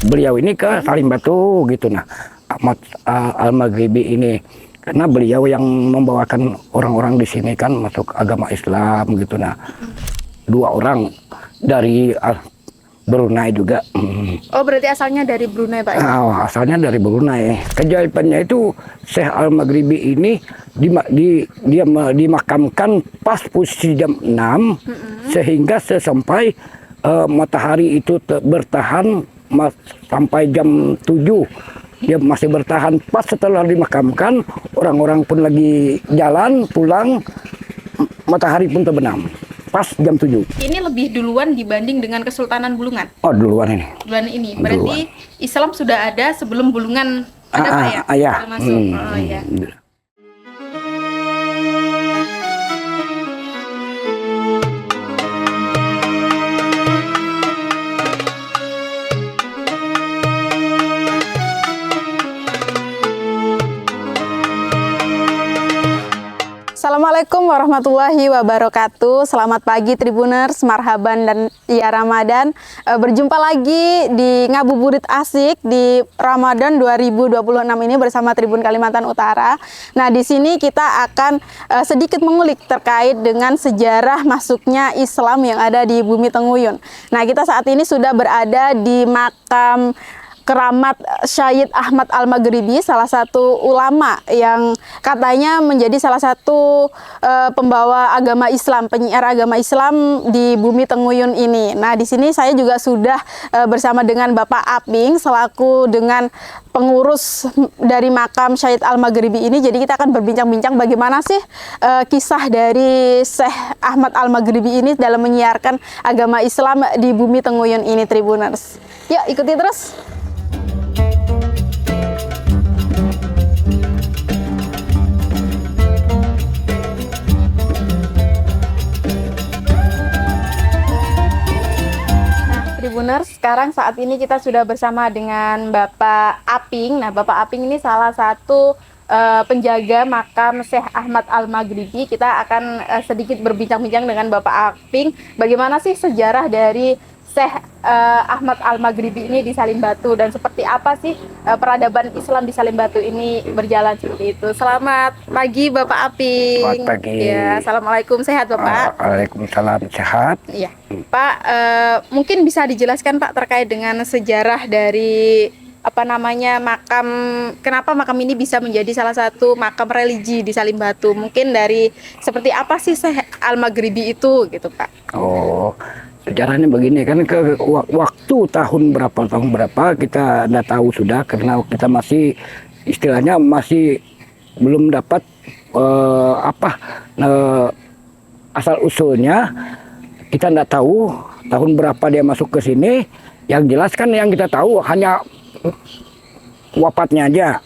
beliau ini ke Salim Batu gitu. Nah, Ahmad Al-Maghribi ini karena beliau yang membawakan orang-orang di sini kan masuk agama Islam gitu. Nah, 2 orang dari Brunei juga. Oh, berarti asalnya dari Brunei, Pak? Asalnya dari Brunei. Keajaibannya itu Syekh Al-Maghribi ini dia dimakamkan pas posisi jam 6 sehingga sampai matahari itu bertahan sampai jam 7. Dia masih bertahan. Pas setelah dimakamkan, orang-orang pun lagi jalan pulang, matahari pun terbenam. Pas jam 7. Ini lebih duluan dibanding dengan Kesultanan Bulungan? Oh, duluan ini. Duluan ini. Berarti Islam sudah ada sebelum Bulungan ada, Pak ya? Iya. Masuk. Oh, iya. Assalamualaikum warahmatullahi wabarakatuh. Selamat pagi Tribuners, marhaban dan ya Ramadan. Berjumpa lagi di Ngabuburit Asik di Ramadan 2026 ini bersama Tribun Kalimantan Utara. Nah, di sini kita akan sedikit mengulik terkait dengan sejarah masuknya Islam yang ada di Bumi Tenguyun. Nah, kita saat ini sudah berada di makam keramat Syed Ahmad Al-Maghribi, salah satu ulama yang katanya menjadi salah satu pembawa agama Islam, penyiar agama Islam di Bumi Tenguyun ini. Nah, di sini saya juga sudah bersama dengan Bapak Aping selaku dengan pengurus dari makam Syed Al-Maghribi ini. Jadi kita akan berbincang-bincang bagaimana sih kisah dari Syekh Ahmad Al-Maghribi ini dalam menyiarkan agama Islam di Bumi Tenguyun ini, Tribuners. Yuk, ikuti terus. Tribuners, sekarang saat ini kita sudah bersama dengan Bapak Aping. Nah, Bapak Aping ini salah satu penjaga makam Syekh Ahmad Al-Maghribi. Kita akan sedikit berbincang-bincang dengan Bapak Aping. Bagaimana sih sejarah dari Syekh Ahmad Al-Maghribi ini di Salim Batu dan seperti apa sih peradaban Islam di Salim Batu ini berjalan seperti itu. Selamat pagi Bapak Aping. Selamat pagi. Ya, assalamualaikum, sehat Bapak? Waalaikumsalam, sehat. Iya, Pak, mungkin bisa dijelaskan Pak terkait dengan sejarah dari makam, kenapa makam ini bisa menjadi salah satu makam religi di Salim Batu? Mungkin dari seperti apa sih Syekh Al-Maghribi itu gitu Pak? Oh, sejarahnya begini kan, ke waktu tahun berapa kita tidak tahu sudah, karena kita masih istilahnya masih belum dapat asal usulnya. Kita tidak tahu tahun berapa dia masuk ke sini. Yang jelas kan yang kita tahu hanya wafatnya aja.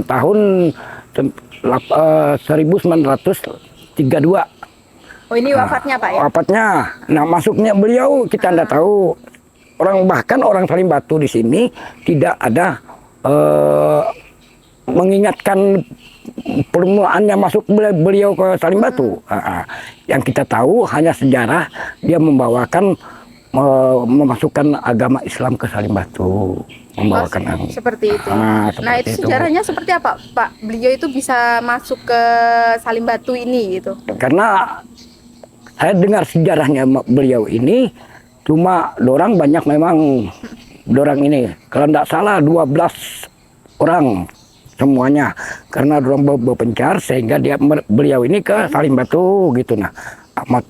Tahun 1932. Oh, ini wafatnya Pak ya? Wafatnya. Nah, masuknya beliau kita tidak tahu. Bahkan orang Salim Batu di sini tidak ada mengingatkan permulaannya masuk beliau ke Salim Batu. Yang kita tahu hanya sejarah dia memasukkan agama Islam ke Salim Batu. Membawakan seperti itu. Seperti nah, itu sejarahnya seperti apa Pak? Beliau itu bisa masuk ke Salim Batu ini gitu? Karena saya dengar sejarahnya beliau ini, cuma dorang banyak memang dorang ini. Kalau tidak salah 12 orang semuanya. Karena dorang berpencar sehingga beliau ini ke Salim Batu gitu. Nah, Ahmad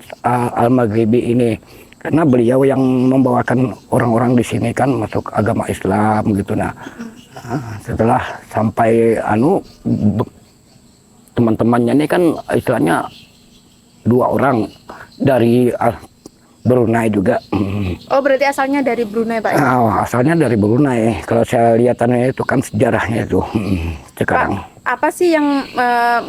Al-Maghribi ini karena beliau yang membawakan orang-orang di sini kan masuk agama Islam gitu. Nah, setelah sampai teman-temannya ini kan istilahnya 2 orang dari Brunei juga. Oh, berarti asalnya dari Brunei Pak? Asalnya dari Brunei. Kalau saya lihatannya itu kan sejarahnya itu sekarang. Pak, apa sih yang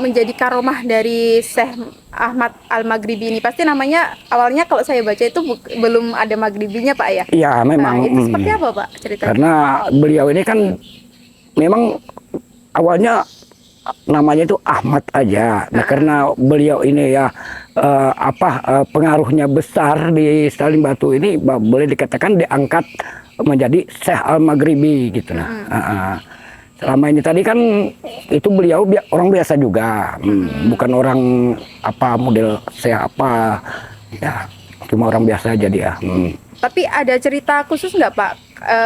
menjadi karomah dari Syekh Ahmad Al-Maghribi ini? Pasti namanya awalnya kalau saya baca itu belum ada Maghribinya Pak ya? Iya, memang. Nah, itu seperti apa Pak ceritanya? Karena beliau ini kan memang awalnya namanya itu Ahmad aja. Nah, karena beliau ini ya pengaruhnya besar di Salim Batu ini, boleh dikatakan diangkat menjadi Syekh Al-Maghribi gitu nah. Selama ini tadi kan itu beliau orang biasa juga, bukan orang apa model saya apa, ya cuma orang biasa aja dia. Tapi ada cerita khusus nggak Pak?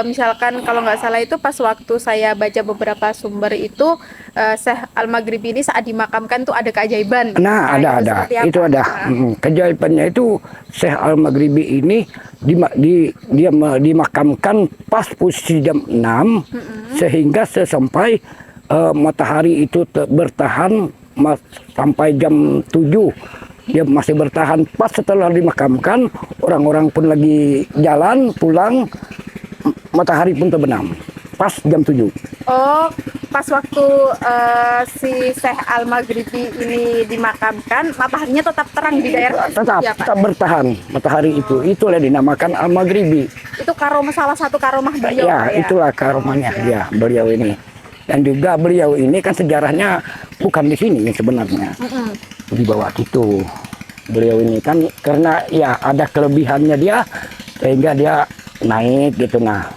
Misalkan kalau nggak salah itu pas waktu saya baca beberapa sumber itu Syekh Al-Maghribi ini saat dimakamkan tuh ada keajaiban. Nah, ada. Itu ada. Keajaibannya itu Syekh Al-Maghribi ini dia dimakamkan pas posisi jam 6 sehingga sampai matahari itu bertahan sampai jam 7. Dia masih bertahan. Pas setelah dimakamkan, orang-orang pun lagi jalan pulang, matahari pun terbenam pas jam 7. Oh, pas waktu si Syekh Al-Maghribi ini dimakamkan, mataharinya tetap terang di daerah tetap, ya, Pak? tetap bertahan matahari itulah dinamakan Al-Maghribi. Itu karomah, salah satu karomah beliau Ya, Pak, ya? itulah karomahnya dia beliau ini. Dan juga beliau ini kan sejarahnya bukan di sini sebenarnya, di bawah itu. Beliau ini kan karena ya ada kelebihannya dia sehingga dia naik gitu nah.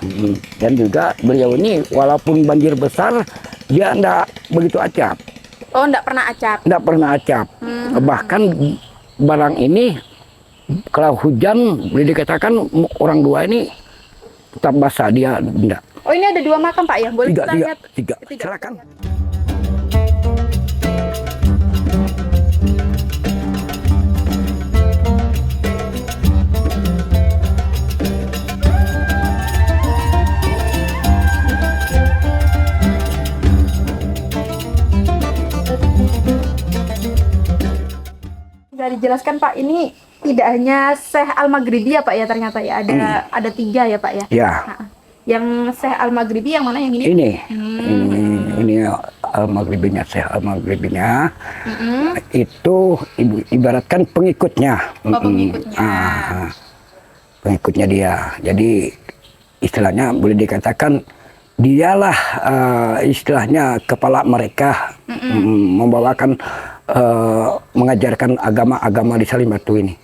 Dan juga beliau ini walaupun banjir besar dia enggak begitu acap. Oh, enggak pernah acap. Enggak pernah acap. Bahkan barang ini kalau hujan boleh dikatakan orang dua ini tetap basah, dia enggak. Oh, ini ada 2 makam Pak ya? Boleh kita lihat? Tiga. Silakan. Bisa dijelaskan Pak, ini tidak hanya Syekh Al-Maghribi ya Pak ya, ternyata ya ada 3 ya Pak ya? Ya. Nah, yang Syekh Al-Maghribi yang mana yang ini? Ini Al-Maghribinya, Syekh Al-Maghribinya. Itu ibaratkan pengikutnya. Oh, pengikutnya. Pengikutnya dia. Jadi istilahnya boleh dikatakan dialah istilahnya kepala mereka, membawakan mengajarkan agama-agama di Salim Batu ini.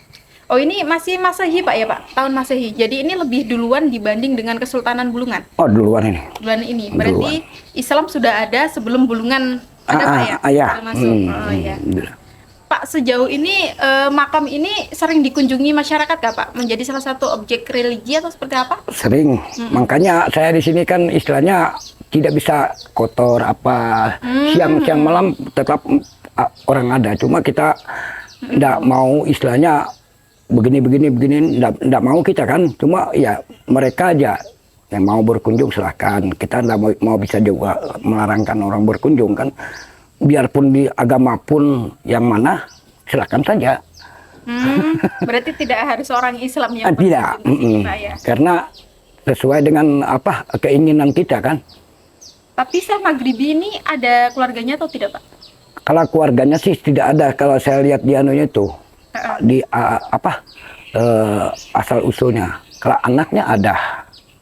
Oh, ini masih Masehi Pak ya Pak? Tahun Masehi. Jadi ini lebih duluan dibanding dengan Kesultanan Bulungan. Oh, duluan ini. Duluan ini. Berarti Islam sudah ada sebelum Bulungan ada Pak ya? Ya. Sudah masuk. Oh iya. Pak, sejauh ini makam ini sering dikunjungi masyarakat nggak Pak? Menjadi salah satu objek religi atau seperti apa? Sering. Makanya saya di sini kan istilahnya tidak bisa kotor apa. Siang-siang malam tetap orang ada. Cuma kita tidak mau istilahnya begini enggak mau kita kan, cuma ya mereka aja yang mau berkunjung silahkan. Kita enggak mau bisa juga melarangkan orang berkunjung kan, biarpun di agama pun yang mana silahkan saja. Berarti tidak harus orang Islam yang tidak, karena sesuai dengan apa keinginan kita kan. Tapi Syekh Maghribi ini ada keluarganya atau tidak Pak? Kalau keluarganya sih tidak ada, kalau saya lihat di anunya itu di asal usulnya. Kalau anaknya ada,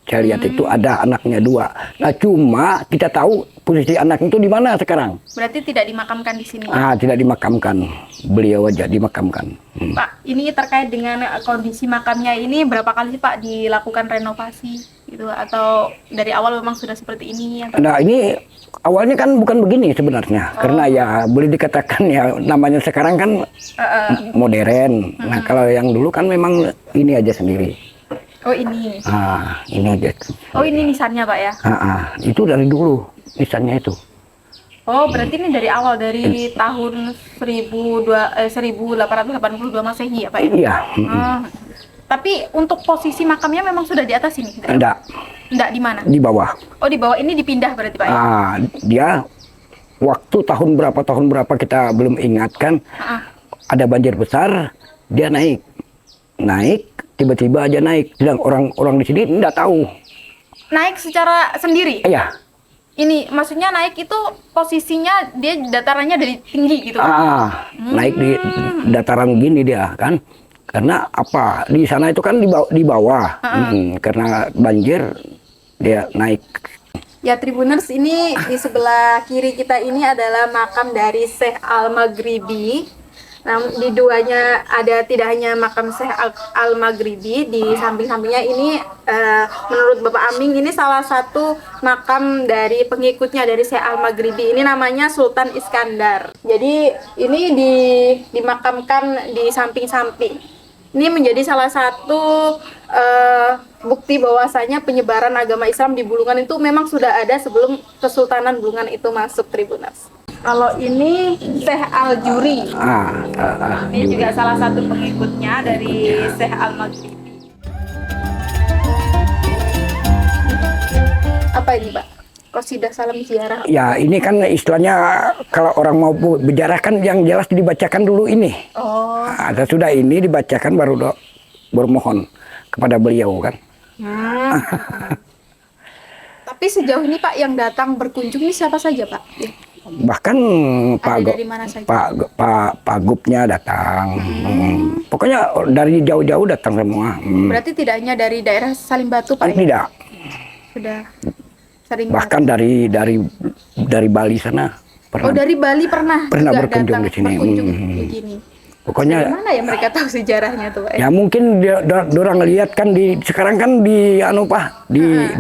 saya lihat itu ada anaknya 2. Nah cuma kita tahu posisi anak itu di mana sekarang. Berarti tidak dimakamkan di sini. Tidak dimakamkan, beliau aja dimakamkan. Pak, ini terkait dengan kondisi makamnya ini berapa kali sih Pak dilakukan renovasi gitu, atau dari awal memang sudah seperti ini? Atau... Nah ini awalnya kan bukan begini sebenarnya, karena ya boleh dikatakan ya namanya sekarang kan modern. Nah kalau yang dulu kan memang ini aja sendiri. Oh ini? Ini aja. Oh ini nisannya Pak ya? Itu dari dulu nisannya itu. Oh berarti ini dari awal, dari tahun 1882 Masehi ya Pak ya? Iya. Tapi untuk posisi makamnya memang sudah di atas ini? Enggak. Enggak, di mana? Di bawah. Oh di bawah ini dipindah berarti Pak ya? Dia waktu tahun berapa kita belum ingat kan, ada banjir besar, dia naik tiba-tiba aja naik. Sedang orang di sini enggak tahu. Naik secara sendiri? Iya. Ini maksudnya naik itu posisinya dia datarannya dari tinggi gitu? Naik di dataran gini dia kan. Karena apa? Di sana itu kan di bawah. Karena banjir dia naik. Ya Tribuners, ini di sebelah kiri kita ini adalah makam dari Syekh Al-Maghribi. Nah, di duanya ada tidak hanya makam Syekh Al-Maghribi, di samping-sampingnya ini menurut Bapak Aming ini salah satu makam dari pengikutnya dari Syekh Al-Maghribi. Ini namanya Sultan Iskandar. Jadi ini dimakamkan di samping-samping. Ini menjadi salah satu bukti bahwasanya penyebaran agama Islam di Bulungan itu memang sudah ada sebelum Kesultanan Bulungan itu masuk, Tribuners. Kalau ini Syekh Al-Juri. Ini juga salah satu pengikutnya dari Syekh Al-Maghribi. Apa ini, Pak? Qasidah Salam Ziarah. Ya, ini kan istilahnya kalau orang mau berjarah kan yang jelas dibacakan dulu ini. Oh. Nah, sudah ini dibacakan baru bermohon kepada beliau kan. Tapi sejauh ini Pak yang datang berkunjung ini siapa saja Pak? Bahkan Pak Gubnya datang. Pokoknya dari jauh-jauh datang semua. Berarti tidak hanya dari daerah Salim Batu Pak? Tidak. Sudah sering. Bahkan dari Bali sana. Oh, dari Bali pernah berkunjung di sini. Begini. Pokoknya mana ya mereka tahu sejarahnya tuh Pak? Ya mungkin orang lihat kan sekarang kan di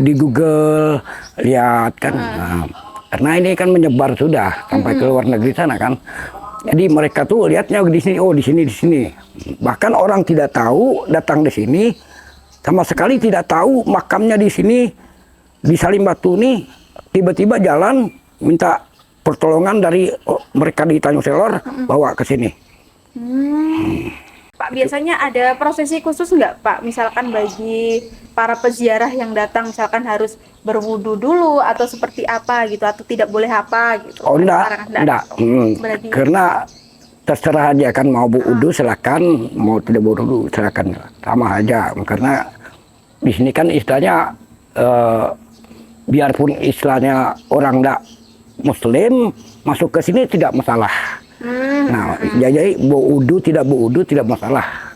di Google lihat kan. Nah, karena ini kan menyebar sudah sampai ke luar negeri sana kan. Jadi mereka tuh lihatnya di sini, oh di sini. Bahkan orang tidak tahu datang di sini sama sekali tidak tahu makamnya di sini di Salim Batu nih, tiba-tiba jalan minta pertolongan dari mereka di Tanjung Selor bawa ke sini. Pak, biasanya ada prosesi khusus nggak Pak? Misalkan bagi para peziarah yang datang, misalkan harus berwudu dulu atau seperti apa gitu, atau tidak boleh apa gitu? Oh enggak. Karena terserah aja kan, mau berwudu silakan, mau tidak berwudu silakan, sama aja. Karena di sini kan istilahnya biarpun istilahnya orang enggak Muslim masuk ke sini tidak masalah. Nah, jadi berwudu tidak masalah.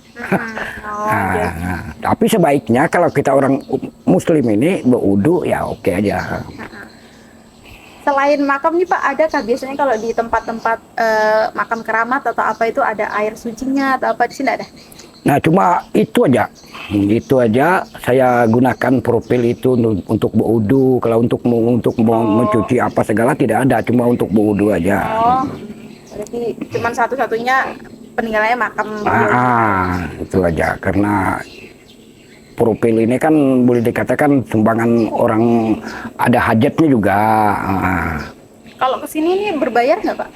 Tapi sebaiknya kalau kita orang Muslim ini berwudu ya oke aja. Selain makam nih Pak, adakah biasanya kalau di tempat-tempat makam keramat atau apa itu ada air sucinya atau apa, di sini ada? Nah, cuma itu aja saya gunakan profil itu untuk berwudu. Kalau untuk mencuci apa segala tidak ada, cuma untuk berwudu aja. Oh, berarti cuma satu-satunya peninggalannya makam. Itu aja, karena profil ini kan boleh dikatakan sumbangan orang ada hajatnya juga. Kalau kesini ini berbayar nggak Pak?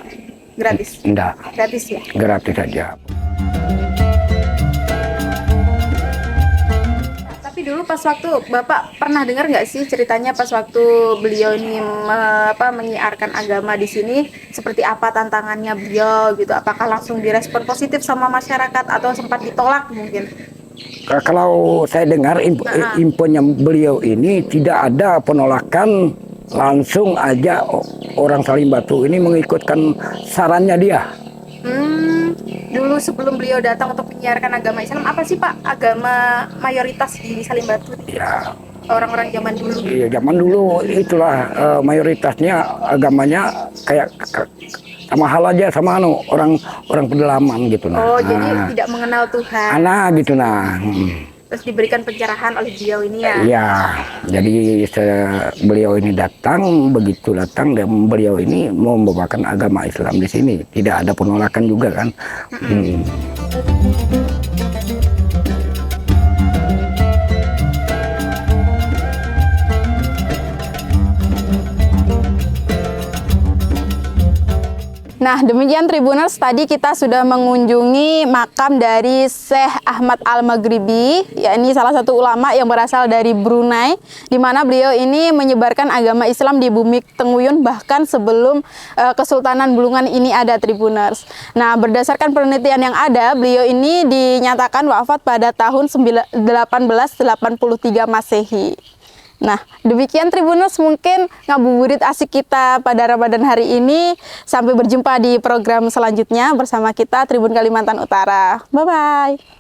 Gratis? Enggak. Gratis ya? Gratis saja. Dulu pas waktu Bapak pernah dengar nggak sih ceritanya pas waktu beliau ini menyiarkan agama di sini, seperti apa tantangannya beliau gitu? Apakah langsung direspon positif sama masyarakat atau sempat ditolak mungkin? Kalau saya dengar infonya beliau ini tidak ada penolakan, langsung aja orang Salim Batu ini mengikutkan sarannya dia. Dulu sebelum beliau datang untuk menyiarkan agama Islam, apa sih Pak agama mayoritas di Salim Batu? Ya, orang-orang zaman dulu. Iya, zaman dulu itulah mayoritasnya agamanya kayak sama hal aja sama orang pedalaman gitu nah. Oh, jadi tidak mengenal Tuhan. Gitu nah. Terus diberikan pencerahan oleh beliau ini ya? Iya, jadi beliau ini begitu datang dan beliau ini mau membawakan agama Islam di sini. Tidak ada penolakan juga kan. Nah, demikian Tribuners, tadi kita sudah mengunjungi makam dari Syekh Ahmad Al-Maghribi, yakni salah satu ulama yang berasal dari Brunei, di mana beliau ini menyebarkan agama Islam di bumi Tenguyun bahkan sebelum Kesultanan Bulungan ini ada, Tribuners. Nah, berdasarkan penelitian yang ada, beliau ini dinyatakan wafat pada tahun 1883 Masehi. Nah, demikian Tribuners mungkin ngabuburit asik kita pada Ramadan hari ini. Sampai berjumpa di program selanjutnya bersama kita Tribun Kalimantan Utara. Bye-bye.